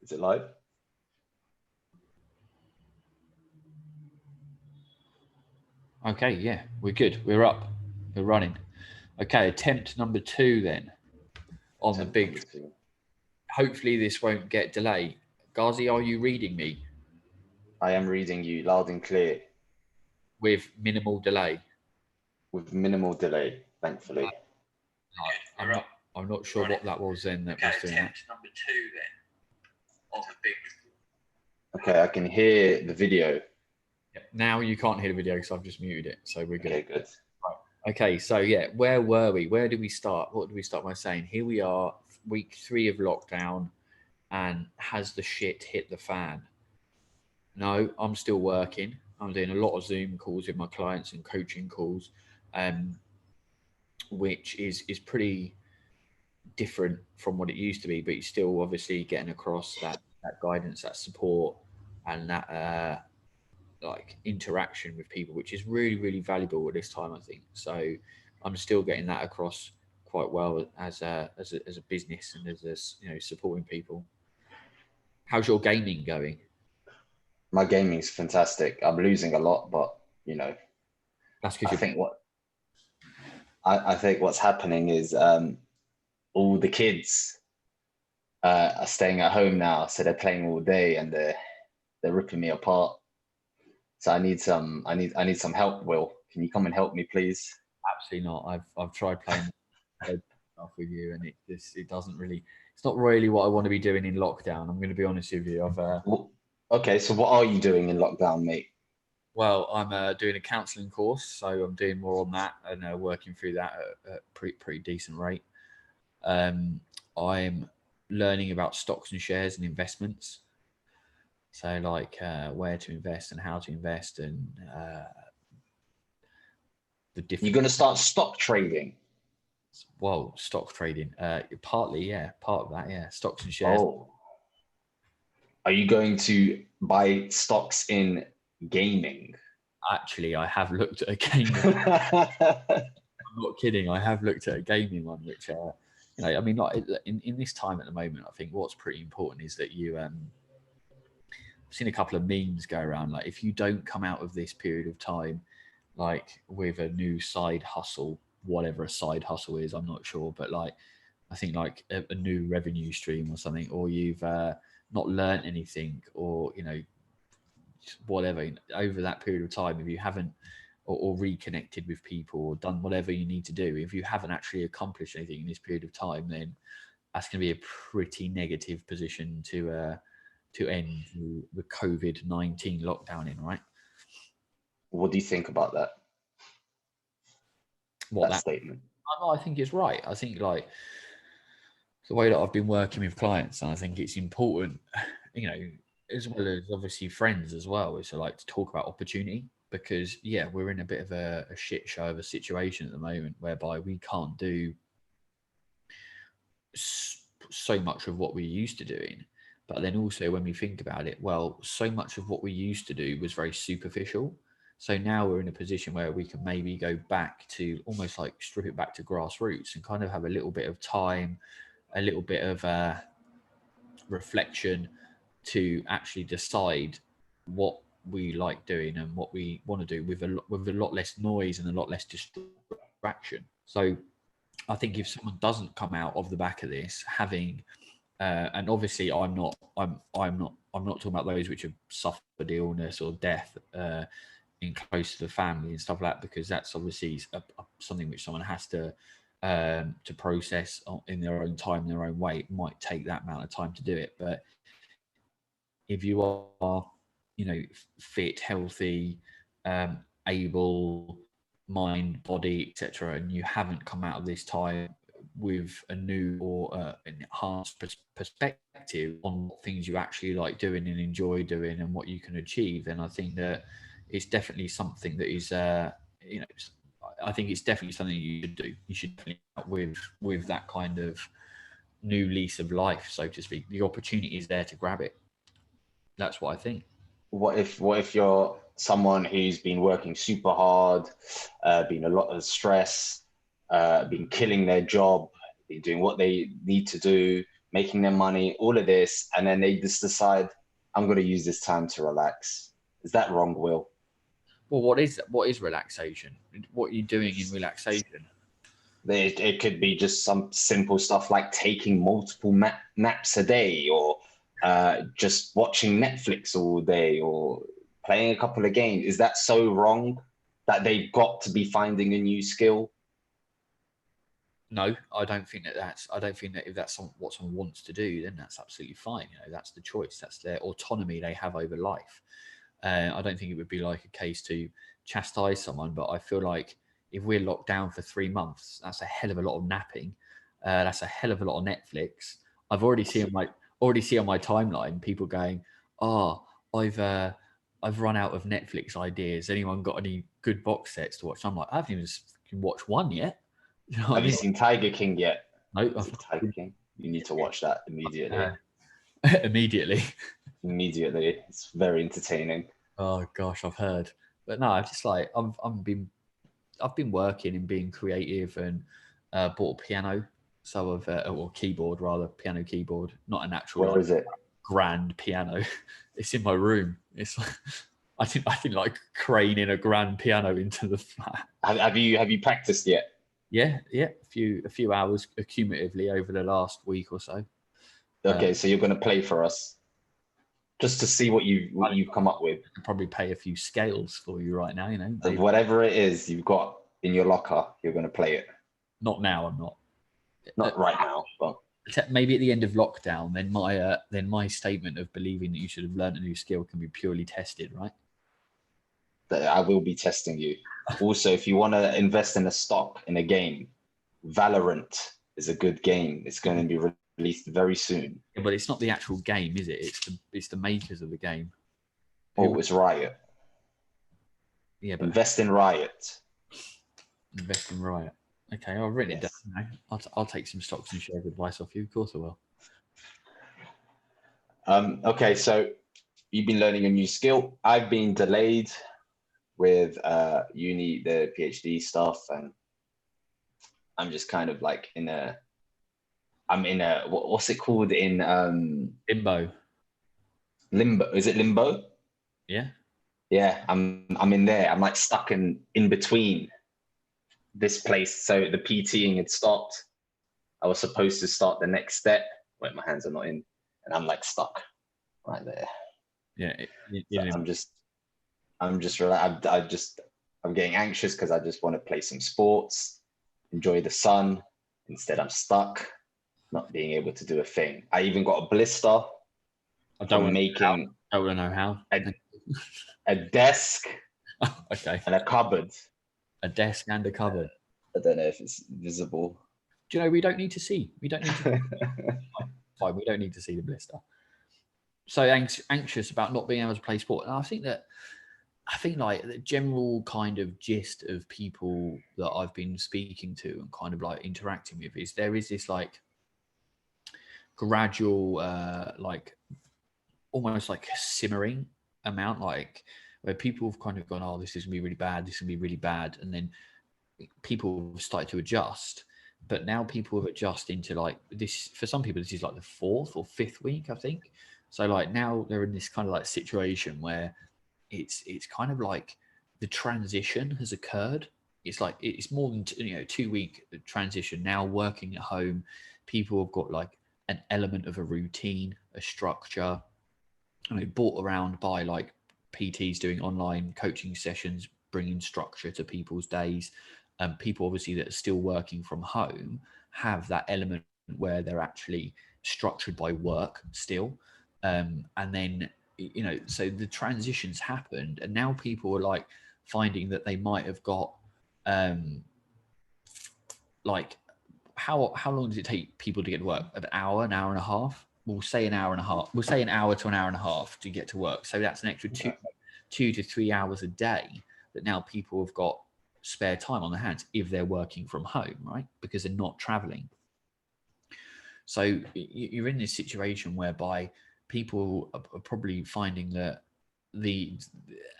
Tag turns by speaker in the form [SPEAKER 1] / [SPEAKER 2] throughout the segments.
[SPEAKER 1] Is it live?
[SPEAKER 2] Okay, yeah, we're good. We're up. We're running. Okay, attempt number 2 then on the
[SPEAKER 1] Attempt number
[SPEAKER 2] big.
[SPEAKER 1] two.
[SPEAKER 2] Hopefully this won't get delayed. Ghazi, are you reading me
[SPEAKER 1] I am reading you loud and clear
[SPEAKER 2] with minimal delay?
[SPEAKER 1] with minimal delay, thankfully.
[SPEAKER 2] I'm not. I'm not sure what that was then. That was doing that. Number 2 then on the big.
[SPEAKER 1] Okay, I can hear the video.
[SPEAKER 2] Now you can't hear the video because I've just muted it, so we're good.
[SPEAKER 1] Okay, good.
[SPEAKER 2] Okay, so yeah, where were we? Where did we start? What did we start by saying? Here we are, week 3 of lockdown, and has the shit hit the fan? No, I'm still working. I'm doing a lot of Zoom calls with my clients and coaching calls, which is pretty different from what it used to be. But you're still obviously getting across that guidance, that support, and that like interaction with people, which is really really valuable at this time, I think. So I'm still getting that across quite well as a business and as supporting people. How's your gaming going?
[SPEAKER 1] My gaming's fantastic. I'm losing a lot, but you know,
[SPEAKER 2] That's
[SPEAKER 1] I
[SPEAKER 2] because you're
[SPEAKER 1] think what I think what's happening is all the kids are staying at home now, so they're playing all day and they're ripping me apart. So I need some help. Will, can you come and help me, please?
[SPEAKER 2] absolutely not. I've tried playing stuff with you, and it doesn't really. It's not really what I want to be doing in lockdown. I'm going to be honest with you.
[SPEAKER 1] Okay, so what are you doing in lockdown, mate?
[SPEAKER 2] Well, I'm doing a counselling course, so I'm doing more on that and working through that at pretty decent rate. I'm learning about stocks and shares and investments. So, like where to invest and how to invest, and the
[SPEAKER 1] You're
[SPEAKER 2] different.
[SPEAKER 1] going to start stock trading.
[SPEAKER 2] Whoa, stock trading. Partly, yeah, part of that, yeah. Stocks and shares.
[SPEAKER 1] Oh, are you going to buy stocks in gaming?
[SPEAKER 2] Actually, I have looked at a gaming. I'm not kidding. I have looked at a gaming one, which, I mean, like in this time at the moment, I think what's pretty important is that you. I've seen a couple of memes go around. Like, if you don't come out of this period of time, like with a new side hustle, whatever a side hustle is, I'm not sure, but like, I think like a new revenue stream or something, or you've not learned anything, or whatever over that period of time, if you haven't or reconnected with people or done whatever you need to do, if you haven't actually accomplished anything in this period of time, then that's going to be a pretty negative position to end the COVID-19 lockdown in, right?
[SPEAKER 1] What do you think about that?
[SPEAKER 2] What that
[SPEAKER 1] Statement?
[SPEAKER 2] I think it's right. I think like the way that I've been working with clients, and I think it's important, as well as obviously friends as well, is to like to talk about opportunity, because yeah, we're in a bit of a shit show of a situation at the moment whereby we can't do so much of what we used to doing. But then also when we think about it, well, so much of what we used to do was very superficial. So now we're in a position where we can maybe go back to almost like strip it back to grassroots and kind of have a little bit of time, a little bit of reflection to actually decide what we like doing and what we want to do with a lot less noise and a lot less distraction. So I think if someone doesn't come out of the back of this having, and obviously I'm not talking about those which have suffered illness or death in close to the family and stuff like that, because that's obviously something which someone has to process in their own time, in their own way. It might take that amount of time to do it, but if you are, fit, healthy, able, mind, body, etc., and you haven't come out of this time with a new or enhanced perspective on what things you actually like doing and enjoy doing and what you can achieve, then I think that it's definitely something that is, I think it's definitely something you should do. You should definitely out with that kind of new lease of life, so to speak. The opportunity is there to grab it. That's what I think.
[SPEAKER 1] What if you're someone who's been working super hard, been a lot of stress, been killing their job, been doing what they need to do, making their money, all of this, and then they just decide, I'm going to use this time to relax. Is that wrong, Will?
[SPEAKER 2] Well, what is relaxation? What are you doing in relaxation?
[SPEAKER 1] It could be just some simple stuff like taking multiple naps a day, or just watching Netflix all day, or playing a couple of games. Is that so wrong that they've got to be finding a new skill?
[SPEAKER 2] No, I don't think that's. I don't think that if that's what someone wants to do, then that's absolutely fine. That's the choice. That's their autonomy they have over life. I don't think it would be like a case to chastise someone, but I feel like if we're locked down for 3 months, that's a hell of a lot of napping. That's a hell of a lot of Netflix. I've already seen on my timeline people going, "Oh, I've run out of Netflix ideas. Anyone got any good box sets to watch?" I'm like, I haven't even watched one yet. You know what I
[SPEAKER 1] Have you
[SPEAKER 2] mean?
[SPEAKER 1] seen Tiger King yet?
[SPEAKER 2] No,
[SPEAKER 1] Is it Tiger King? You need to watch that immediately.
[SPEAKER 2] immediately.
[SPEAKER 1] Immediately. It's very entertaining.
[SPEAKER 2] Oh gosh, I've heard, but no, I've just like I've been working and being creative and bought a piano, so I've or keyboard rather, piano keyboard, not an actual
[SPEAKER 1] Where
[SPEAKER 2] like
[SPEAKER 1] is it?
[SPEAKER 2] grand piano. It's in my room. It's like, I didn't like craning a grand piano into the flat.
[SPEAKER 1] Have you practiced yet?
[SPEAKER 2] Yeah, a few hours accumulatively over the last week or so.
[SPEAKER 1] Okay, so you're going to play for us just to see what you've come up with.
[SPEAKER 2] I could probably pay a few scales for you right now.
[SPEAKER 1] Of whatever it is you've got in your locker, you're going to play it.
[SPEAKER 2] Not now. I'm not.
[SPEAKER 1] Not right now, but
[SPEAKER 2] Maybe at the end of lockdown, then my statement of believing that you should have learned a new skill can be purely tested, right?
[SPEAKER 1] I will be testing you. Also, if you want to invest in a stock in a game, Valorant is a good game. It's going to be released very soon.
[SPEAKER 2] Yeah, but it's not the actual game, is it? It's the makers of the game.
[SPEAKER 1] Oh, it's Riot.
[SPEAKER 2] Yeah, but
[SPEAKER 1] invest in Riot.
[SPEAKER 2] Invest in Riot. Okay, I've written it down. I'll take some stocks and shares advice off you. Of course I will.
[SPEAKER 1] Okay, so you've been learning a new skill. I've been delayed with uni, the PhD stuff, and I'm just kind of like I'm in a what's it called in
[SPEAKER 2] Limbo.
[SPEAKER 1] Limbo? Is it limbo?
[SPEAKER 2] Yeah.
[SPEAKER 1] Yeah, I'm in there. I'm like stuck in between this place. So the PTing had stopped. I was supposed to start the next step. Wait, my hands are not in, and I'm like stuck right there.
[SPEAKER 2] Yeah.
[SPEAKER 1] So I'm getting anxious because I just want to play some sports, enjoy the sun. Instead, I'm stuck, not being able to do a thing. I even got a blister.
[SPEAKER 2] I don't want to know how.
[SPEAKER 1] A desk.
[SPEAKER 2] Okay.
[SPEAKER 1] And a cupboard.
[SPEAKER 2] A desk and a cupboard.
[SPEAKER 1] I don't know if it's visible.
[SPEAKER 2] Do you know we don't need to see? We don't need to. Fine, we don't need to see the blister. So anxious about not being able to play sport, and I think like the general kind of gist of people that I've been speaking to and kind of like interacting with is there is this like gradual like almost like simmering amount, like where people have kind of gone, oh, this is gonna be really bad, this is gonna be really bad, and then people have started to adjust. But now people have adjusted into like this. For some people, this is like the 4th or 5th week, I think. So like now they're in this kind of like situation where it's kind of like the transition has occurred. It's like it's more than 2-week transition. Now working at home, people have got like an element of a routine, a structure. Brought around by like PTs doing online coaching sessions, bringing structure to people's days. People obviously that are still working from home have that element where they're actually structured by work still. And then, so the transitions happened and now people are like finding that they might have got like how long does it take people to get to work? An hour and a half? We'll say an hour and a half. We'll say an hour to an hour and a half to get to work. So that's an extra 2 to 3 hours a day that now people have got spare time on their hands if they're working from home, right? Because they're not traveling. So you're in this situation whereby people are probably finding that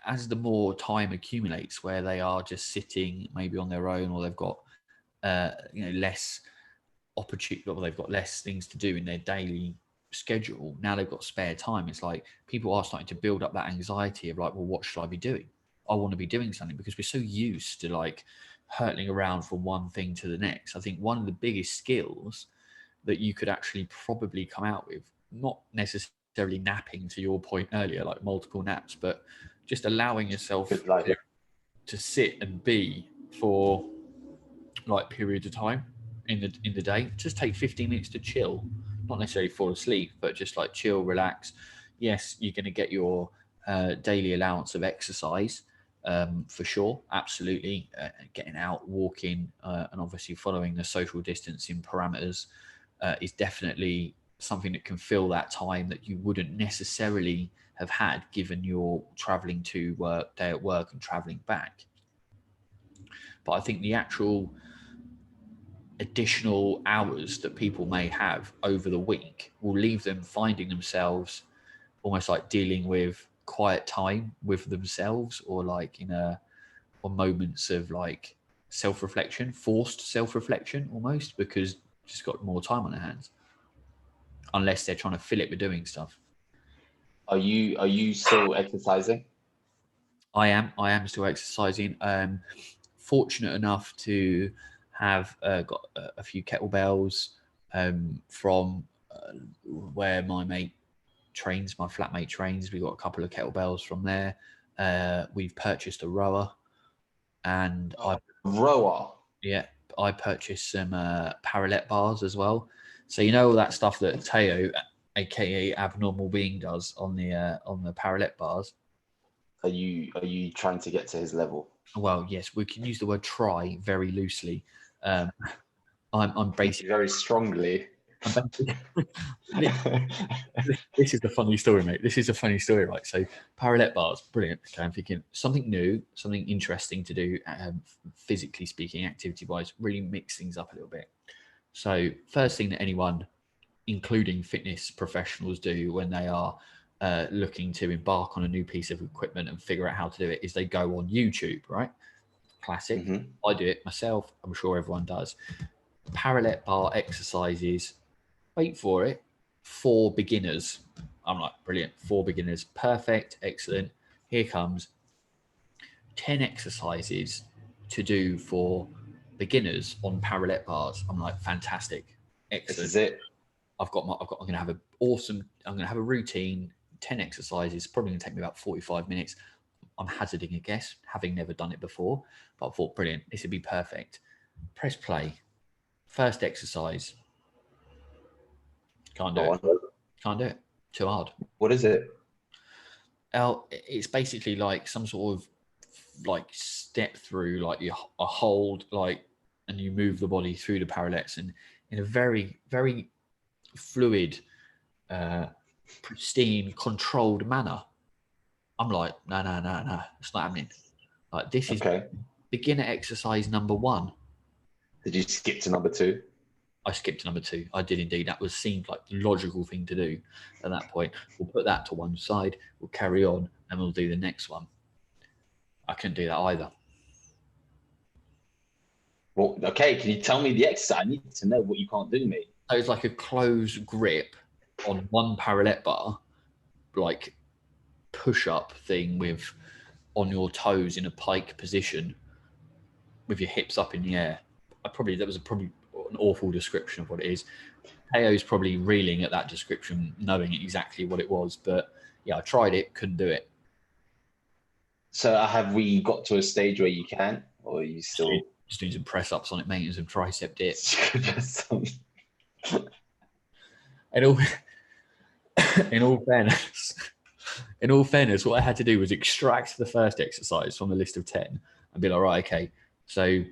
[SPEAKER 2] as the more time accumulates where they are just sitting maybe on their own or they've got less opportunity, well, they've got less things to do in their daily schedule. Now they've got spare time. It's like people are starting to build up that anxiety of like, well, what should I be doing? I want to be doing something, because we're so used to like hurtling around from one thing to the next. I think one of the biggest skills that you could actually probably come out with, not necessarily napping to your point earlier, like multiple naps, but just allowing yourself
[SPEAKER 1] Good life.
[SPEAKER 2] to sit and be for like periods of time in the day. Just take 15 minutes to chill, not necessarily fall asleep, but just like chill, relax. Yes, you're going to get your daily allowance of exercise, for sure, absolutely. Getting out, walking, and obviously following the social distancing parameters is definitely something that can fill that time that you wouldn't necessarily have had given you're traveling to work, day at work, and traveling back. But I think the actual additional hours that people may have over the week will leave them finding themselves almost like dealing with quiet time with themselves, or like or moments of like self-reflection, forced self-reflection almost, because just got more time on their hands, unless they're trying to fill it with doing stuff.
[SPEAKER 1] Are you still exercising?
[SPEAKER 2] I am still exercising. Fortunate enough to have got a few kettlebells from where my mate trains, my flatmate trains. We got a couple of kettlebells from there. We've purchased a rower, and
[SPEAKER 1] Rower.
[SPEAKER 2] I purchased some parallel bars as well. So you know all that stuff that Teo, aka Abnormal Being, does on the parallel bars.
[SPEAKER 1] Are you trying to get to his level?
[SPEAKER 2] Well, yes, we can use the word try very loosely. I'm basically
[SPEAKER 1] Very strongly.
[SPEAKER 2] This is the funny story, mate. This is a funny story, right? So parallel bars, brilliant. Okay, I'm thinking something new, something interesting to do, physically speaking, activity-wise, really mix things up a little bit. So first thing that anyone, including fitness professionals, do when they are looking to embark on a new piece of equipment and figure out how to do it is they go on YouTube, right? Classic.
[SPEAKER 1] Mm-hmm.
[SPEAKER 2] I do it myself. I'm sure everyone does. Parallel bar exercises, wait for it, for beginners. I'm like, brilliant, for beginners, perfect, excellent. Here comes 10 exercises to do for beginners on parallel bars. I'm like, fantastic, excellent.
[SPEAKER 1] This is it.
[SPEAKER 2] I'm going to have an awesome, I'm going to have a routine, 10 exercises, probably going to take me about 45 minutes. I'm hazarding a guess, having never done it before, but I thought, brilliant, this would be perfect. Press play. First exercise. Can't do it. Can't do it. Too hard.
[SPEAKER 1] What is it?
[SPEAKER 2] It's basically like some sort of like step through, like a hold, like, and you move the body through the parallettes and in a very, very fluid, pristine, controlled manner. I'm like, no, it's not happening. Like, this is beginner exercise number 1.
[SPEAKER 1] Did you skip to number 2?
[SPEAKER 2] I skipped to number 2. I did indeed. That seemed like the logical thing to do at that point. We'll put that to one side. We'll carry on, and we'll do the next one. I couldn't do that either.
[SPEAKER 1] Well, okay. Can you tell me the exercise? I need to know what you can't do, mate.
[SPEAKER 2] So it's like a close grip on one parallel bar, like push-up thing with on your toes in a pike position with your hips up in the air. That was probably an awful description of what it is. Teo's probably reeling at that description, knowing exactly what it was. But yeah, I tried it, couldn't do it.
[SPEAKER 1] So have we got to a stage where you can, or are you still
[SPEAKER 2] just doing some press ups on it, mate, and some tricep dips? In all fairness, what I had to do was extract the first exercise from the list of 10 and be like, right, okay, so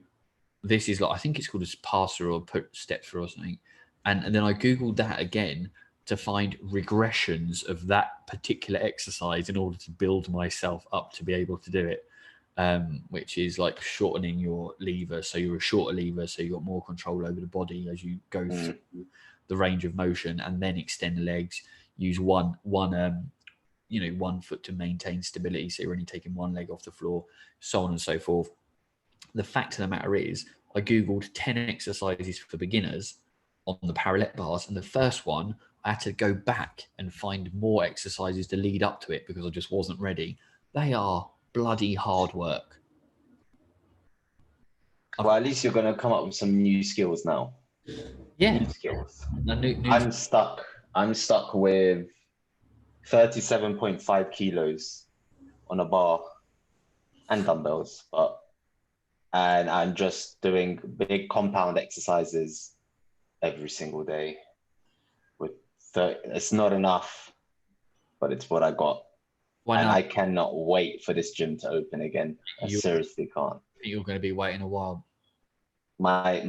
[SPEAKER 2] this is like, I think it's called a pass through or put step through or something. And then I Googled that again to find regressions of that particular exercise in order to build myself up to be able to do it, which is like shortening your lever. So you're a shorter lever, so you've got more control over the body as you go through the range of motion, and then extend the legs, use one foot to maintain stability. So you're only taking one leg off the floor, so on and so forth. The fact of the matter is, I Googled 10 exercises for beginners, on the parallel bars, and the first one I had to go back and find more exercises to lead up to it because I just wasn't ready. They are bloody hard work.
[SPEAKER 1] Well, at least you're going to come up with some new skills now.
[SPEAKER 2] Yeah,
[SPEAKER 1] New skills.
[SPEAKER 2] new
[SPEAKER 1] I'm stuck. I'm stuck with 37.5 kilos on a bar and dumbbells, and I'm just doing big compound exercises every single day. It's not enough, but it's what I got.
[SPEAKER 2] Why
[SPEAKER 1] And
[SPEAKER 2] not?
[SPEAKER 1] I cannot wait for this gym to open again. I seriously can't.
[SPEAKER 2] You're going to be waiting a while.
[SPEAKER 1] My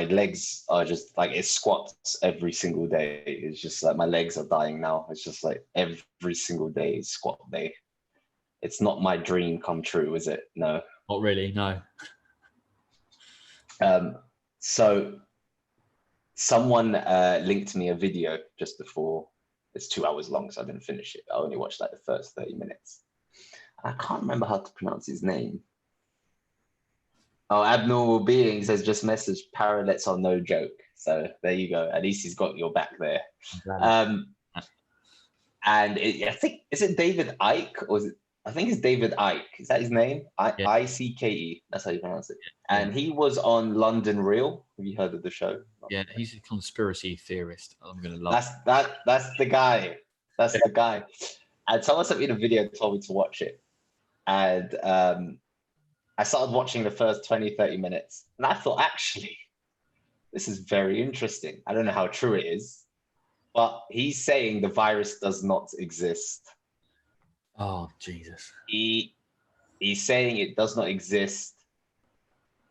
[SPEAKER 1] legs are just like, it squats every single day. It's just like my legs are dying now. It's just like every single day is squat day. It's not my dream come true, is it? No.
[SPEAKER 2] Not really, no.
[SPEAKER 1] So someone linked me a video just before. It's 2 hours long, so I didn't finish it. I only watched like the first 30 minutes. I can't remember how to pronounce his name. Oh, Abnormal Beings has just messaged parallels are no joke. So there you go. At least he's got your back there. And I think, is it David Icke or is it? I think it's David Icke. Is that his name? Icke. That's how you pronounce it. And he was on London Real. Have you heard of the show?
[SPEAKER 2] Yeah, he's a conspiracy theorist. I'm gonna love
[SPEAKER 1] That's the guy. That's the guy. And someone sent me the video and told me to watch it. And I started watching the first 20, 30 minutes. And I thought, actually, this is very interesting. I don't know how true it is, but he's saying the virus does not exist.
[SPEAKER 2] Oh, Jesus.
[SPEAKER 1] He's saying it does not exist.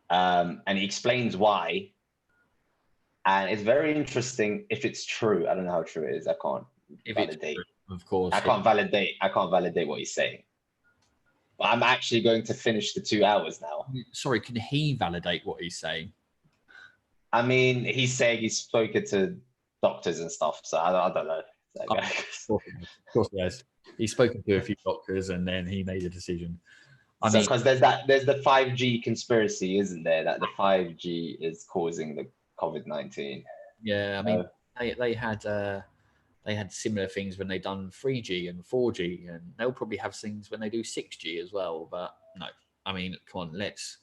[SPEAKER 1] And he explains why. And it's very interesting if it's true. I don't know how true it is. I can't validate.
[SPEAKER 2] True, of course.
[SPEAKER 1] I can't validate what he's saying. But I'm actually going to finish the 2 hours now.
[SPEAKER 2] Sorry, can he validate what he's saying?
[SPEAKER 1] I mean, he's saying he's spoken to doctors and stuff, so I don't know.
[SPEAKER 2] Of course he has. He's spoken to a few doctors and then he made a decision.
[SPEAKER 1] Because there's the 5G conspiracy, isn't there? That the 5G is causing the COVID-19.
[SPEAKER 2] Yeah, I mean, they had similar things when they done 3G and 4G, and they'll probably have things when they do 6G as well. But no, I mean, come on, let's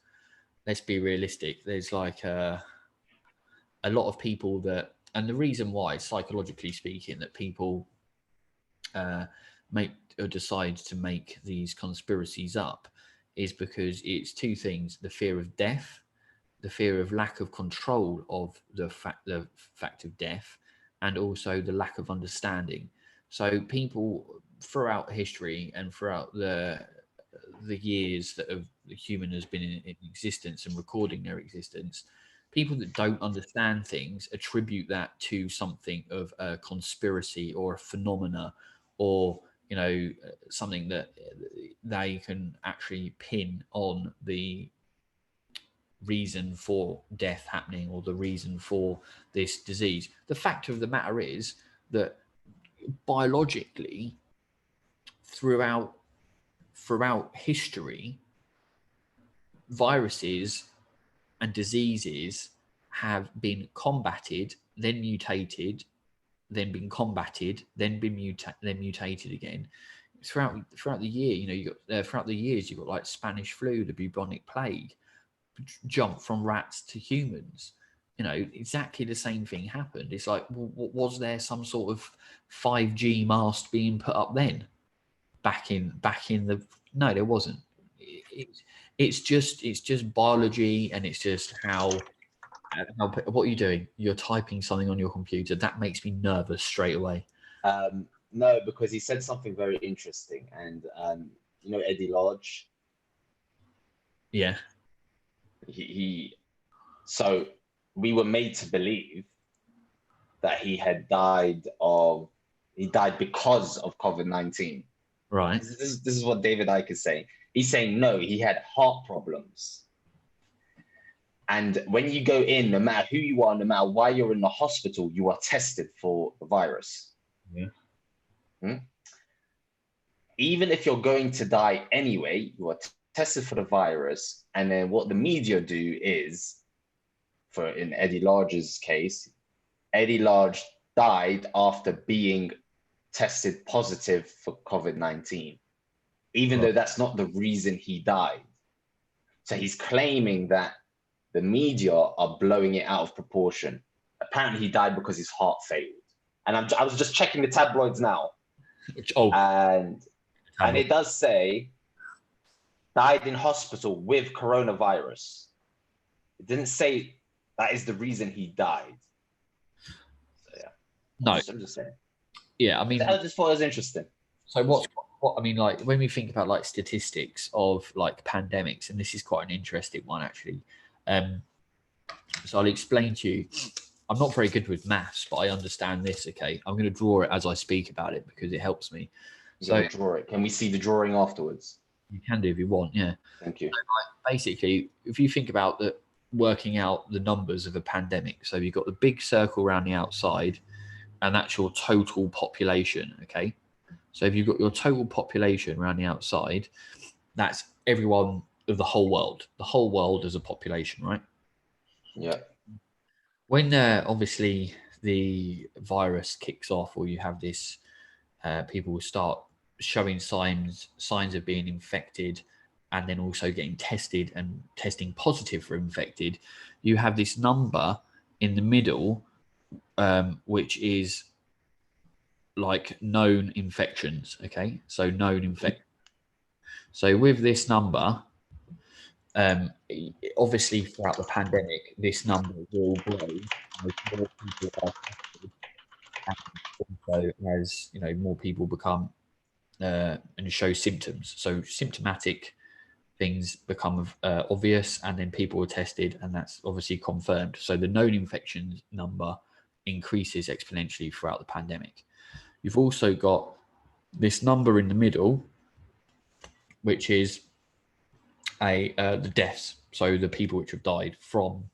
[SPEAKER 2] be realistic. There's like a lot of people that, and the reason why, psychologically speaking, that people decide to make these conspiracies up is because it's two things: the fear of death, the fear of lack of control of the fact of death, and also the lack of understanding. So people throughout history and throughout the years that the human has been in existence and recording their existence, people that don't understand things attribute that to something of a conspiracy or a phenomena, or something that they can actually pin on the reason for death happening or the reason for this disease. The fact of the matter is that biologically, throughout history, viruses and diseases have been combated, then mutated, then been combated, then been mutated again. Throughout the year, throughout the years, you've got like Spanish flu, the bubonic plague, jump from rats to humans. Exactly the same thing happened. It's like, was there some sort of 5G mast being put up then? Back in the no, there wasn't. It's just biology, and it's just how. What are you doing? You're typing something on your computer. That makes me nervous straight away.
[SPEAKER 1] No, because he said something very interesting, and Eddie Lodge.
[SPEAKER 2] Yeah.
[SPEAKER 1] So we were made to believe that he died because of COVID-19.
[SPEAKER 2] Right.
[SPEAKER 1] This is what David Icke is saying. He's saying, no, he had heart problems. And when you go in, no matter who you are, no matter why you're in the hospital, you are tested for the virus.
[SPEAKER 2] Yeah.
[SPEAKER 1] Even if you're going to die anyway, you are tested for the virus. And then what the media do is, in Eddie Lodge's case, Eddie Large died after being tested positive for COVID-19, even
[SPEAKER 2] Right.
[SPEAKER 1] though that's not the reason he died. So he's claiming that the media are blowing it out of proportion. Apparently, he died because his heart failed. And I was just checking the tabloids now,
[SPEAKER 2] Oh,
[SPEAKER 1] and
[SPEAKER 2] tablet.
[SPEAKER 1] it does say died in hospital with coronavirus. It didn't say that is the reason he died. So yeah,
[SPEAKER 2] No.
[SPEAKER 1] I'm just saying.
[SPEAKER 2] Yeah, I
[SPEAKER 1] I
[SPEAKER 2] mean,
[SPEAKER 1] just thought it was interesting.
[SPEAKER 2] so what I mean, like when we think about like statistics of like pandemics, and this is quite an interesting one actually. Um, so I'll explain to you. I'm not very good with maths, but I understand this. Okay, I'm going to draw it as I speak about it because it helps me.
[SPEAKER 1] You're
[SPEAKER 2] So
[SPEAKER 1] gonna draw it. Can we see the drawing afterwards?
[SPEAKER 2] you can do if you want. Yeah.
[SPEAKER 1] Thank you.
[SPEAKER 2] Basically, if you think about the working out the numbers of a pandemic, so you've got the big circle around the outside, and that's your total population. Okay. So if you've got your total population around the outside, that's everyone of the whole world as a population, right?
[SPEAKER 1] Yeah.
[SPEAKER 2] When obviously the virus kicks off, or you have this, people will start showing signs of being infected, and then also getting tested and testing positive for infected. You have this number in the middle, which is like known infections. Okay, so known infect. So with this number, um, obviously throughout the pandemic, this number will grow as more people are tested, and also as you know more people become and show symptoms. So symptomatic things become obvious, and then people are tested, and that's obviously confirmed. So the known infections number increases exponentially throughout the pandemic. You've also got this number in the middle, which is the deaths. So the people which have died from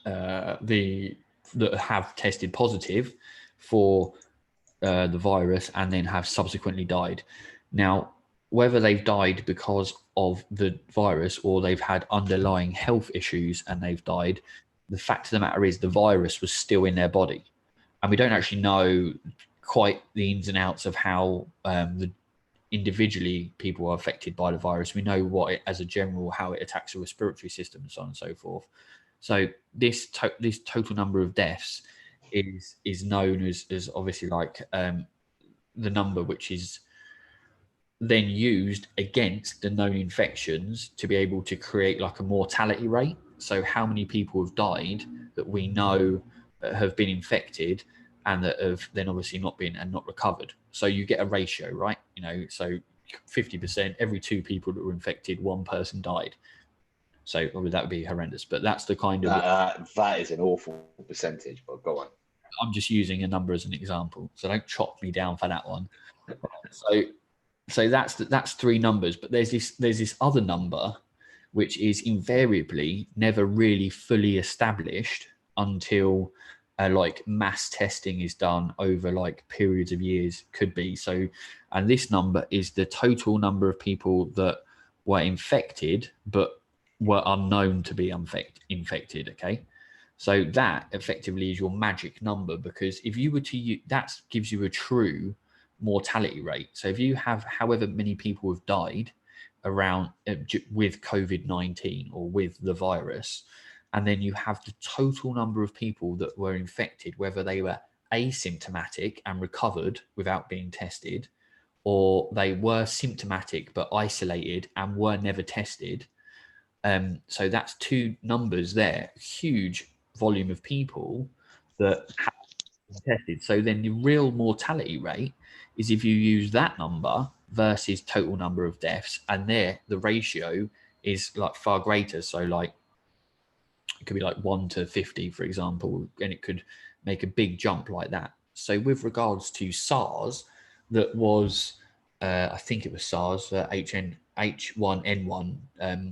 [SPEAKER 2] the that have tested positive for the virus and then have subsequently died. Now, whether they've died because of the virus or they've had underlying health issues and they've died, the fact of the matter is the virus was still in their body. And we don't actually know quite the ins and outs of how individually people are affected by the virus. We know what it, as a general, how it attacks the respiratory system and so on and so forth. So this total number of deaths is known as obviously like the number which is then used against the known infections to be able to create like a mortality rate. So how many people have died that we know have been infected and that have then obviously not been and not recovered. So you get a ratio, right? You know, so 50%, every two people that were infected, one person died. So that would be horrendous, but that's the kind of.
[SPEAKER 1] That is an awful percentage, but go on.
[SPEAKER 2] I'm just using a number as an example, so don't chop me down for that one. So that's three numbers, but there's this other number which is invariably never really fully established until like mass testing is done over like periods of years, could be. So, and this number is the total number of people that were infected but were unknown to be infected. Okay. So that effectively is your magic number, because if you were to use, that gives you a true mortality rate. So if you have however many people have died around with COVID-19 or with the virus, and then you have the total number of people that were infected, whether they were asymptomatic and recovered without being tested, or they were symptomatic but isolated and were never tested. So that's two numbers there, huge volume of people that have been tested. So then the real mortality rate is if you use that number versus total number of deaths, and there the ratio is like far greater. So like it could be like 1 to 50, for example, and it could make a big jump like that. So with regards to SARS, that was I think it was SARS, H1N1.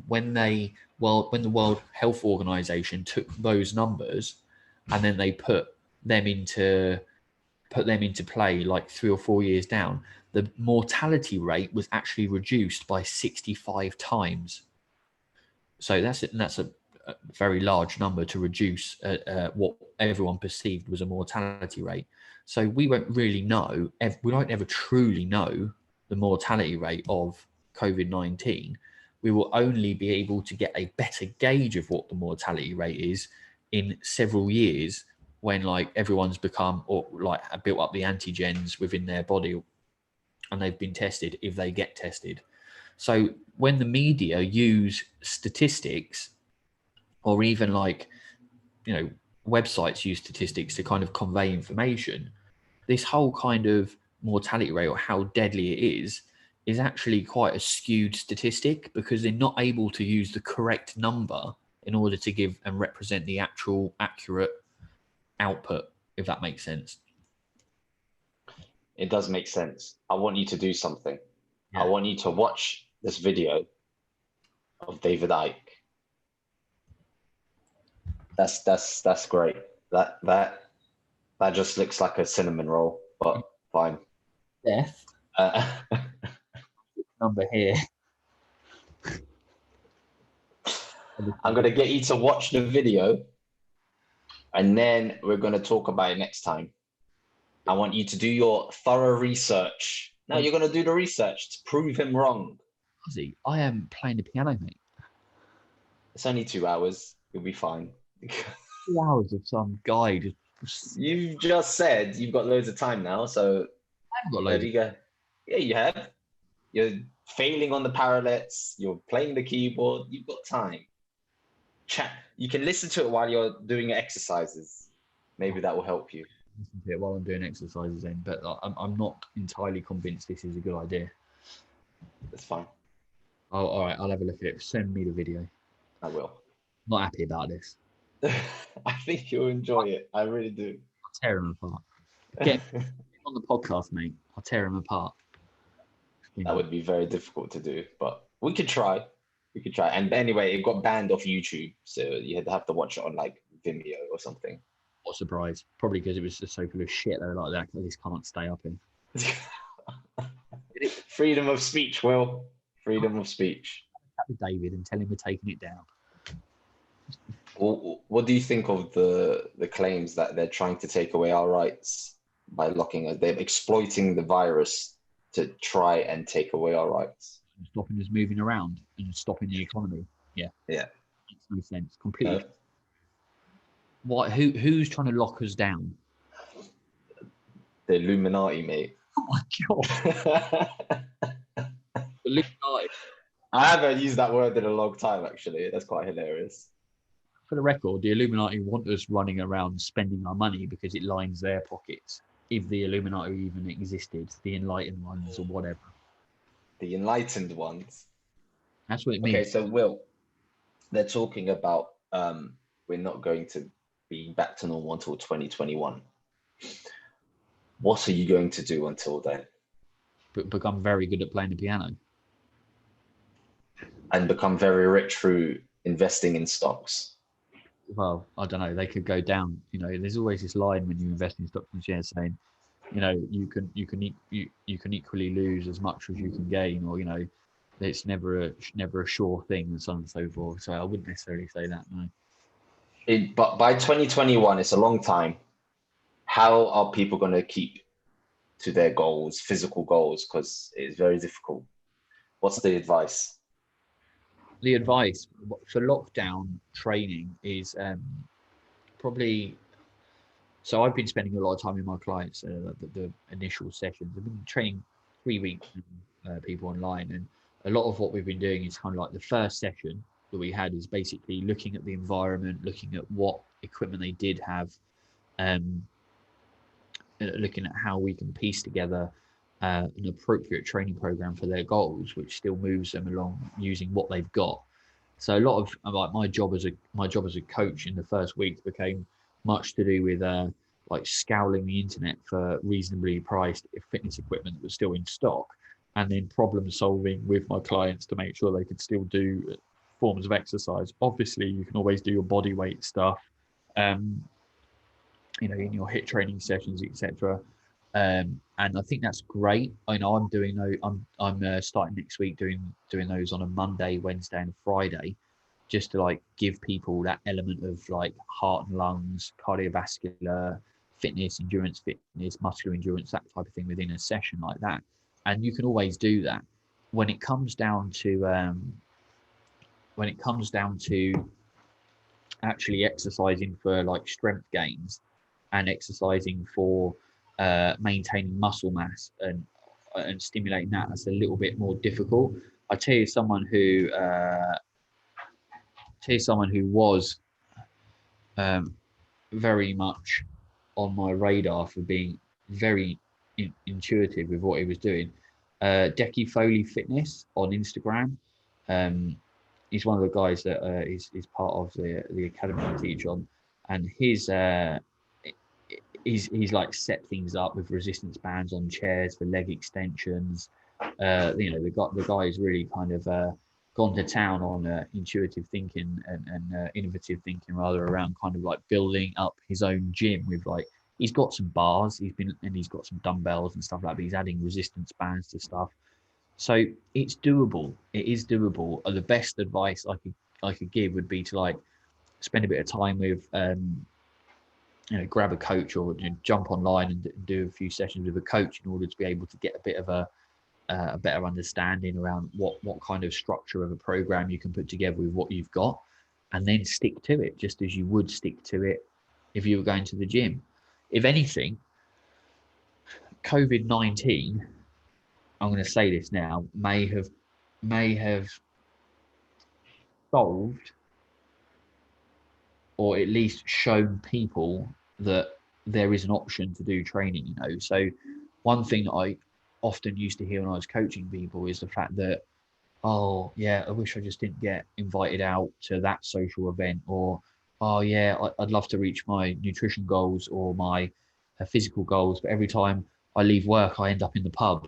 [SPEAKER 2] When the World Health Organization took those numbers and then they put them into play like 3 or 4 years down, the mortality rate was actually reduced by 65 times. So that's a very large number to reduce what everyone perceived was a mortality rate. So we won't really know, we won't ever truly know the mortality rate of COVID-19. We will only be able to get a better gauge of what the mortality rate is in several years, when like everyone's become, or like built up the antigens within their body and they've been tested, if they get tested. So when the media use statistics, or even like, you know, websites use statistics to kind of convey information, this whole kind of mortality rate, or how deadly it is actually quite a skewed statistic, because they're not able to use the correct number in order to give and represent the actual accurate output, if that makes sense.
[SPEAKER 1] It does make sense. I want you to do something.
[SPEAKER 2] Yeah.
[SPEAKER 1] I want you to watch this video of David Icke. That's great. That just looks like a cinnamon roll, but fine.
[SPEAKER 2] Death number here.
[SPEAKER 1] I'm gonna get you to watch the video, and then we're gonna talk about it next time. I want you to do your thorough research. Now you're gonna do the research to prove him wrong.
[SPEAKER 2] Ozzy, I am playing the piano, mate.
[SPEAKER 1] It's only 2 hours. You'll be fine.
[SPEAKER 2] 2 hours of some guy.
[SPEAKER 1] You've just said you've got loads of time now, so
[SPEAKER 2] I haven't got
[SPEAKER 1] there
[SPEAKER 2] loads.
[SPEAKER 1] you go. Yeah, you have. You're failing on the parallels. You're playing the keyboard. You've got time. Chat. You can listen to it while you're doing your exercises. Maybe that will help you.
[SPEAKER 2] Listen to it while I'm doing exercises then, but I'm not entirely convinced this is a good idea.
[SPEAKER 1] That's fine.
[SPEAKER 2] Oh, all right, I'll have a look at it. Send me the video.
[SPEAKER 1] I will.
[SPEAKER 2] Not happy about this.
[SPEAKER 1] I think you'll enjoy it. I really do.
[SPEAKER 2] I'll tear him apart. Get him on the podcast, mate. I'll tear him apart.
[SPEAKER 1] That would be very difficult to do, but we could try. We could try. And anyway, it got banned off YouTube, so you have to watch it on like Vimeo or something.
[SPEAKER 2] What surprise? Probably because it was just so full of shit. They were like, that this can't stay up in.
[SPEAKER 1] Freedom of speech, Will. Freedom of speech.
[SPEAKER 2] Chat with David and tell him we're taking it down.
[SPEAKER 1] Well, what do you think of the claims that they're trying to take away our rights by locking us? They're exploiting the virus to try and take away our rights.
[SPEAKER 2] Stopping us moving around and stopping the economy. Yeah.
[SPEAKER 1] Yeah.
[SPEAKER 2] Makes no sense. Completely. No. What? Who's trying to lock us down?
[SPEAKER 1] The Illuminati, mate.
[SPEAKER 2] Oh my god. Illuminati.
[SPEAKER 1] I haven't used that word in a long time, actually. That's quite hilarious.
[SPEAKER 2] For the record, the Illuminati want us running around spending our money because it lines their pockets. If the Illuminati even existed, the enlightened ones or whatever.
[SPEAKER 1] The enlightened ones.
[SPEAKER 2] That's what it means.
[SPEAKER 1] Okay, so Will, they're talking about we're not going to be back to normal until 2021. What are you going to do until then?
[SPEAKER 2] Become very good at playing the piano.
[SPEAKER 1] And become very rich through investing in stocks.
[SPEAKER 2] Well, I don't know. They could go down. You know, there's always this line when you invest in stocks and shares saying, you know, you can equally lose as much as you can gain, or you know, it's never a sure thing, and so on and so forth. So I wouldn't necessarily say that. No.
[SPEAKER 1] But by 2021, it's a long time. How are people going to keep to their goals, physical goals? Because it's very difficult. What's the advice?
[SPEAKER 2] The advice for lockdown training is probably. So I've been spending a lot of time with my clients. The initial sessions. I've been training 3 weeks with people online, and a lot of what we've been doing is kind of like the first session that we had is basically looking at the environment, looking at what equipment they did have, looking at how we can piece together an appropriate training program for their goals, which still moves them along using what they've got. So a lot of like my job as a coach in the first week became much to do with like scouring the internet for reasonably priced fitness equipment that was still in stock, and then problem solving with my clients to make sure they could still do forms of exercise. Obviously, you can always do your body weight stuff, you know, in your HIIT training sessions, etc. And I think that's great. I know I'm doing those. I'm starting next week doing those on a Monday, Wednesday, and Friday, just to like give people that element of like heart and lungs, cardiovascular fitness, endurance fitness, muscular endurance, that type of thing within a session like that. And you can always do that. When it comes down to actually exercising for like strength gains and exercising for maintaining muscle mass and stimulating that, that's a little bit more difficult. I tell you someone who was very much on my radar for being very intuitive with what he was doing. Decky Foley Fitness on Instagram. He's one of the guys that is part of the academy I teach on, and he's like set things up with resistance bands on chairs for leg extensions. The guy is really kind of gone to town on intuitive thinking and innovative thinking rather around kind of like building up his own gym with like, he's got some bars, he's got some dumbbells and stuff like that, but he's adding resistance bands to stuff. So it's doable. It is doable. The best advice I could give would be to like spend a bit of time with grab a coach or jump online and do a few sessions with a coach in order to be able to get a bit of a better understanding around what kind of structure of a program you can put together with what you've got, and then stick to it just as you would stick to it if you were going to the gym. If anything, COVID-19, I'm going to say this now, may have solved or at least shown people that there is an option to do training. So one thing that I often used to hear when I was coaching people is the fact that, oh yeah, I wish I just didn't get invited out to that social event, or oh yeah, I'd love to reach my nutrition goals or my physical goals, but every time I leave work I end up in the pub,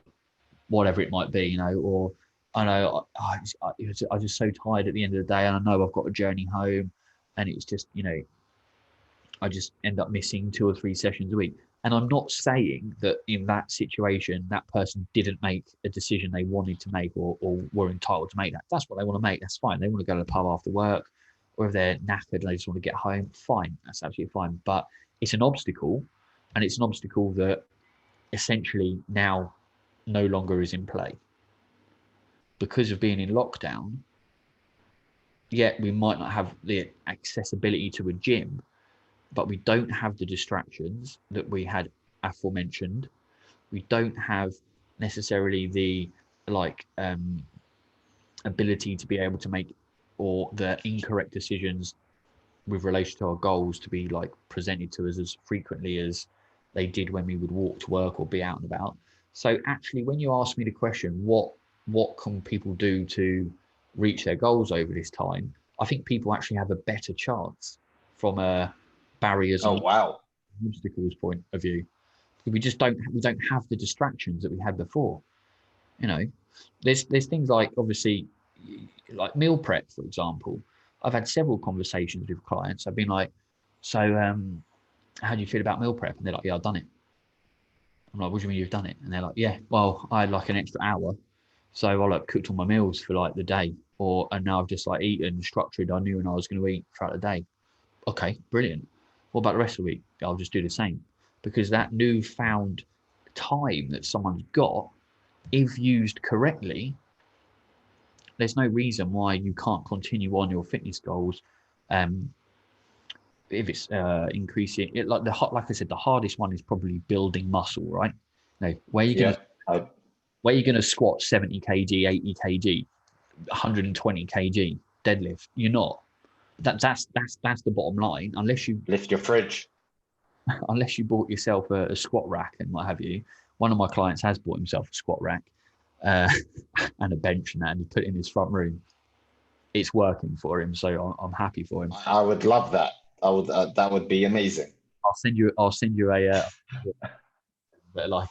[SPEAKER 2] whatever it might be, or I know I'm just so tired at the end of the day, and I know I've got a journey home, and it's just I just end up missing 2 or 3 sessions a week. And I'm not saying that in that situation, that person didn't make a decision they wanted to make or were entitled to make that. That's what they want to make. That's fine. They want to go to the pub after work, or if they're knackered and they just want to get home, fine. That's absolutely fine. But it's an obstacle, and it's an obstacle that essentially now no longer is in play. Because of being in lockdown, yet we might not have the accessibility to a gym, but we don't have the distractions that we had aforementioned. We don't have necessarily the ability to be able to make or the incorrect decisions with relation to our goals to be like presented to us as frequently as they did when we would walk to work or be out and about. So actually, when you ask me the question, what can people do to reach their goals over this time, I think people actually have a better chance from a barriers
[SPEAKER 1] Oh
[SPEAKER 2] and
[SPEAKER 1] wow.
[SPEAKER 2] obstacles point of view. We don't have the distractions that we had before. There's things like, obviously, like meal prep, for example. I've had several conversations with clients. I've been like, so how do you feel about meal prep? And they're like, yeah, I've done it. I'm like, what do you mean you've done it? And they're like, yeah, well, I had like an extra hour, so I like cooked all my meals for like the day, and now I've just like eaten structured. I knew when I was going to eat throughout the day. Okay, brilliant. What about the rest of the week? I'll just do the same, because that newfound time that someone's got, if used correctly, there's no reason why you can't continue on your fitness goals. If it's increasing it, like I said, the hardest one is probably building muscle, right? Where you're
[SPEAKER 1] Yeah.
[SPEAKER 2] gonna squat 70 kg, 80 kg, 120 kg deadlift. You're not. That's the bottom line. Unless you
[SPEAKER 1] Lift your fridge.
[SPEAKER 2] bought yourself a squat rack and what have you. One of my clients has bought himself a squat rack and a bench and that, and he put it in his front room. It's working for him, so I'm happy for him.
[SPEAKER 1] I would love that. I would. That would be amazing.
[SPEAKER 2] I'll send you a but like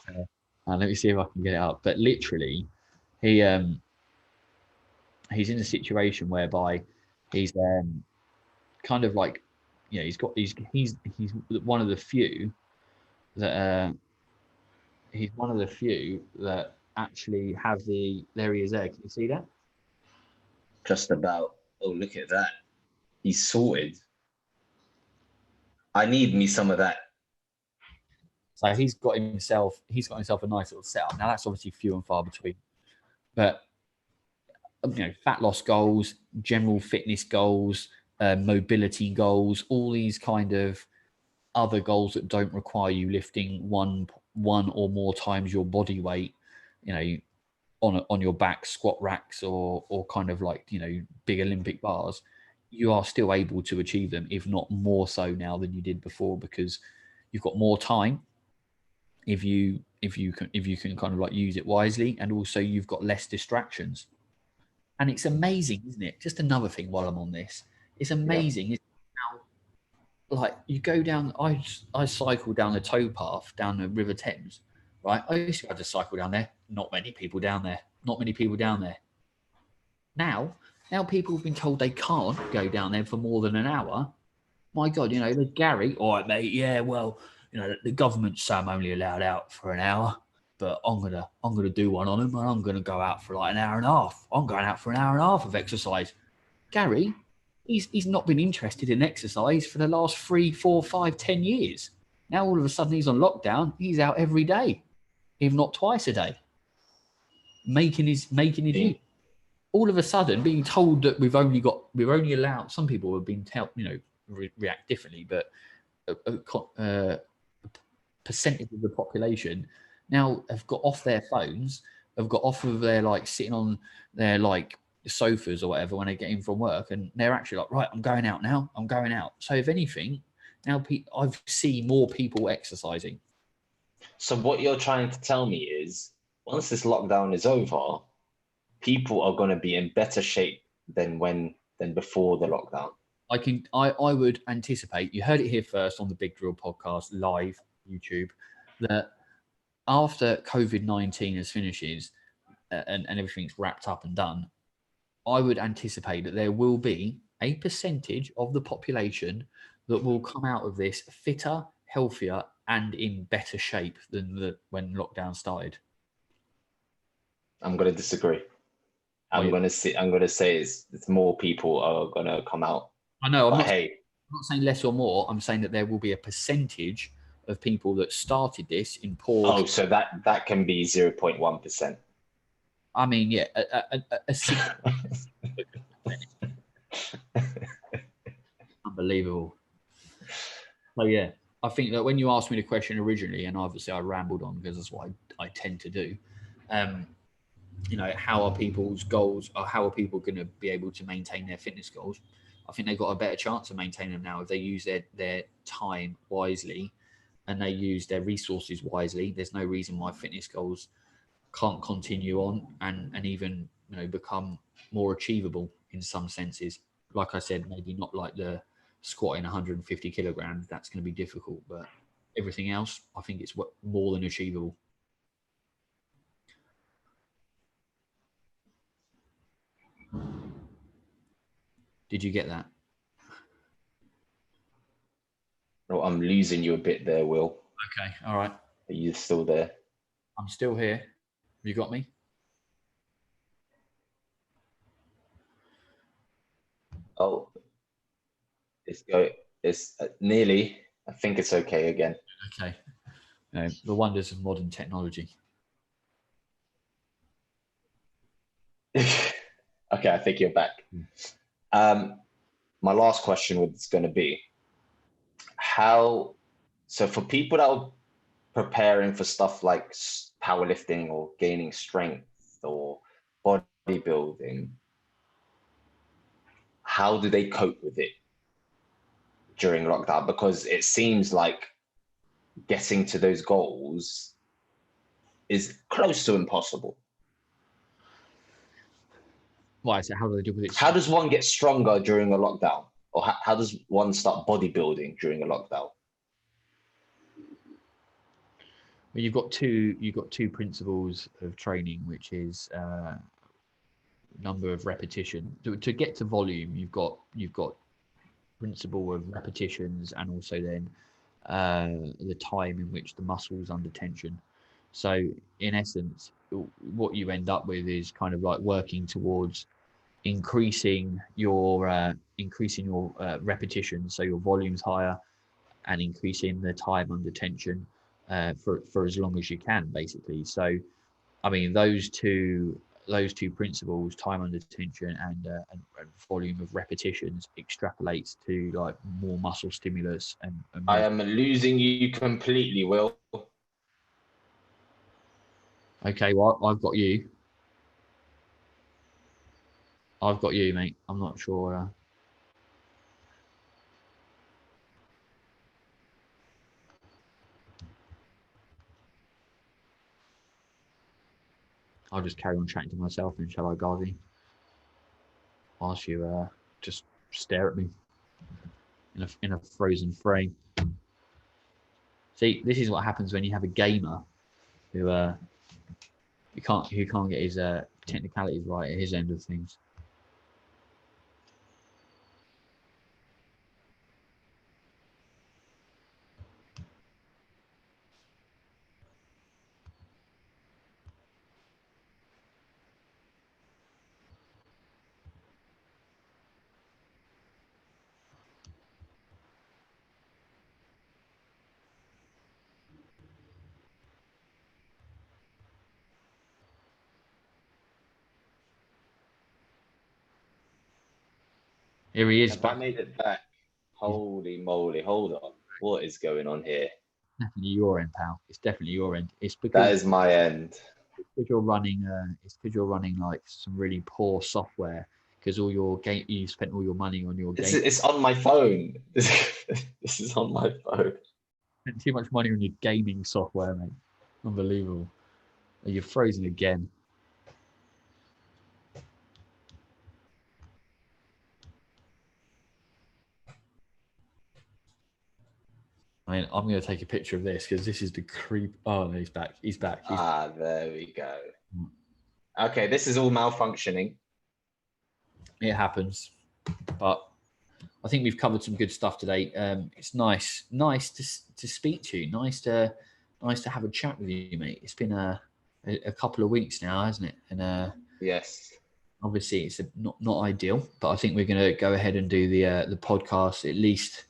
[SPEAKER 2] let me see if I can get it up. But literally, he's in a situation whereby he's kind of like, he's one of the few that actually have there he is there. Can you see that?
[SPEAKER 1] Just about. Oh, look at that. He's sorted. I need me some of that.
[SPEAKER 2] So he's got himself a nice little setup. Now that's obviously few and far between, but fat loss goals, general fitness goals, mobility goals, all these kind of other goals that don't require you lifting one or more times your body weight, on your back, squat racks or kind of like big Olympic bars, you are still able to achieve them, if not more so now than you did before, because you've got more time if you can kind of like use it wisely, and also you've got less distractions. And it's amazing, isn't it? Just another thing while I'm on this, it's amazing how, like, you go down. I cycle down the towpath down the River Thames, right? I used to have to cycle down there. Not many people down there. Now people have been told they can't go down there for more than an hour. My God, there's Gary. All right, mate. Yeah, well, the government's say I'm only allowed out for an hour, but I'm gonna do one on him, and I'm gonna go out for like an hour and a half. I'm going out for an hour and a half of exercise. Gary, he's not been interested in exercise for the last 3, 4, 5, 10 years. Now all of a sudden he's on lockdown. He's out every day, if not twice a day, making his use. All of a sudden, being told that we've only allowed, some people have been told, react differently, but a percentage of the population now have got off their phones, have got off of their sitting on their sofas or whatever when they get in from work, and they're actually like, right, I'm going out now. So if anything, now I see more people exercising.
[SPEAKER 1] So what you're trying to tell me is, once this lockdown is over, people are going to be in better shape than before the lockdown.
[SPEAKER 2] I would anticipate, you heard it here first on the Big Drill podcast, live YouTube, that after COVID-19 is finishes and everything's wrapped up and done, I would anticipate that there will be a percentage of the population that will come out of this fitter, healthier, and in better shape than when lockdown started.
[SPEAKER 1] I'm going to disagree. I'm going to say it's more people are going to come out.
[SPEAKER 2] I know. I'm not saying less or more. I'm saying that there will be a percentage of people that started this in poor.
[SPEAKER 1] Oh, so that can be 0.1%.
[SPEAKER 2] I mean, yeah, unbelievable. So yeah, I think that when you asked me the question originally, and obviously I rambled on because that's what I tend to do. How are people's goals, or how are people going to be able to maintain their fitness goals? I think they've got a better chance of maintaining them now if they use their time wisely and they use their resources wisely. There's no reason why fitness goals can't continue on and even become more achievable in some senses. Like I said, maybe not like the squatting 150 kilograms. That's going to be difficult, but everything else, I think it's more than achievable. Did you get that?
[SPEAKER 1] No, I'm losing you a bit there, Will.
[SPEAKER 2] Okay, all right.
[SPEAKER 1] Are you still there?
[SPEAKER 2] I'm still here. Have you got me?
[SPEAKER 1] Oh, it's nearly. I think it's okay again.
[SPEAKER 2] Okay. The wonders of modern technology.
[SPEAKER 1] Okay, I think you're back. My last question was going to be, so for people that are preparing for stuff like powerlifting or gaining strength or bodybuilding, how do they cope with it during lockdown? Because it seems like getting to those goals is close to impossible.
[SPEAKER 2] Why? So how do they deal with it?
[SPEAKER 1] How does one get stronger during a lockdown? Or how does one start bodybuilding during a lockdown?
[SPEAKER 2] Well, you've got two principles of training, which is number of repetition. To get to volume, you've got principle of repetitions, and also then the time in which the muscle's under tension. So in essence, what you end up with is kind of like working towards increasing your repetition, so your volume's higher, and increasing the time under tension for as long as you can, basically. So, I mean, those two principles, time under tension and volume of repetitions, extrapolates to like more muscle stimulus and
[SPEAKER 1] I
[SPEAKER 2] more.
[SPEAKER 1] am losing you completely, Will.
[SPEAKER 2] Okay, well, I've got you. I've got you, mate. I'm not sure. I'll just carry on chatting to myself, and shall I, Gazi? Whilst you just stare at me in a frozen frame. See, this is what happens when you have a gamer who can't get his technicalities right at his end of things. Here he is
[SPEAKER 1] Have I
[SPEAKER 2] back.
[SPEAKER 1] made it back?
[SPEAKER 2] He's
[SPEAKER 1] Holy moly. Hold on. Hold on. What is going on here?
[SPEAKER 2] definitely your end, pal. It's definitely your end. It's
[SPEAKER 1] That
[SPEAKER 2] because
[SPEAKER 1] is my end.
[SPEAKER 2] you're running. It's because you're running like some really poor software. Because all your game, you spent all your money on your game.
[SPEAKER 1] It's on my phone. This is on my phone.
[SPEAKER 2] Spent too much money on your gaming software, mate. Unbelievable. You're frozen again. I mean, I'm going to take a picture of this because this is the creep. Oh, no, he's back. He's back.
[SPEAKER 1] There we go. Okay, this is all malfunctioning.
[SPEAKER 2] It happens, but I think we've covered some good stuff today. It's nice to speak to you. Nice to have a chat with you, mate. It's been a couple of weeks now, hasn't it? And
[SPEAKER 1] Yes.
[SPEAKER 2] obviously it's not ideal, but I think we're going to go ahead and do the podcast. At least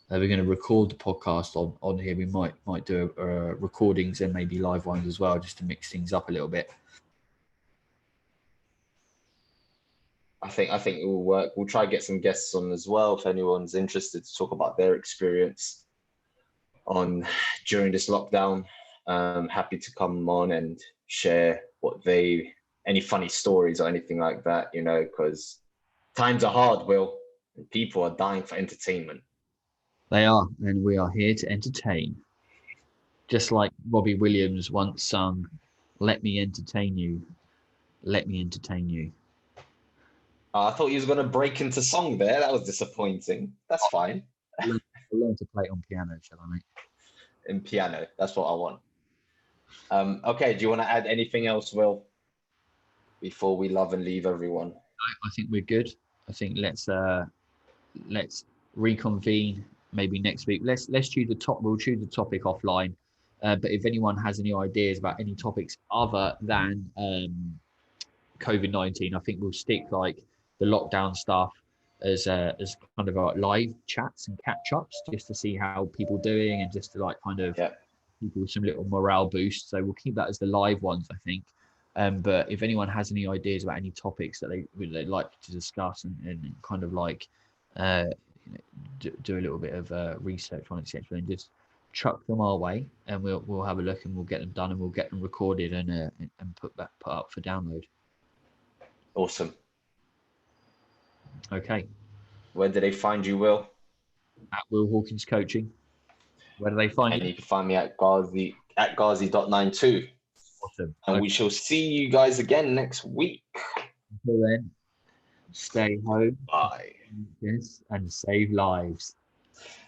[SPEAKER 2] we're going to record the podcast on here. We might do recordings and maybe live ones as well, just to mix things up a little bit.
[SPEAKER 1] I think it will work. We'll try to get some guests on as well if anyone's interested to talk about their experience on during this lockdown. Happy to come on and share any funny stories or anything like that, because times are hard, Will, and people are dying for entertainment.
[SPEAKER 2] They are, and we are here to entertain. Just like Robbie Williams once sung, "Let me entertain you. Let me entertain you."
[SPEAKER 1] I thought he was going to break into song there. That was disappointing. That's fine.
[SPEAKER 2] I'll learn to play it on piano, shall I, mate?
[SPEAKER 1] In piano. That's what I want. Okay, do you want to add anything else, Will, before we love and leave everyone?
[SPEAKER 2] I think we're good. I think let's reconvene maybe next week. Let's choose the top. We'll choose the topic offline. But if anyone has any ideas about any topics other than COVID-19, I think we'll stick like the lockdown stuff as kind of like live chats and catch ups, just to see how people are doing and just to like kind of people with some little morale boost. So we'll keep that as the live ones, I think. But if anyone has any ideas about any topics that they'd like to discuss and kind of like do a little bit of research on, etc., and just chuck them our way, and we'll have a look and we'll get them done and we'll get them recorded and put up for download.
[SPEAKER 1] Awesome.
[SPEAKER 2] Okay.
[SPEAKER 1] Where do they find you, Will?
[SPEAKER 2] At Will Hawkins Coaching. Where do they find you?
[SPEAKER 1] And you can find me at Gazi.92.
[SPEAKER 2] Awesome.
[SPEAKER 1] And we shall see you guys again next week.
[SPEAKER 2] Until then, stay home.
[SPEAKER 1] Bye.
[SPEAKER 2] Yes, and save lives.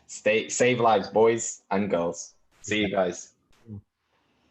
[SPEAKER 1] Save lives, boys and girls. See you guys.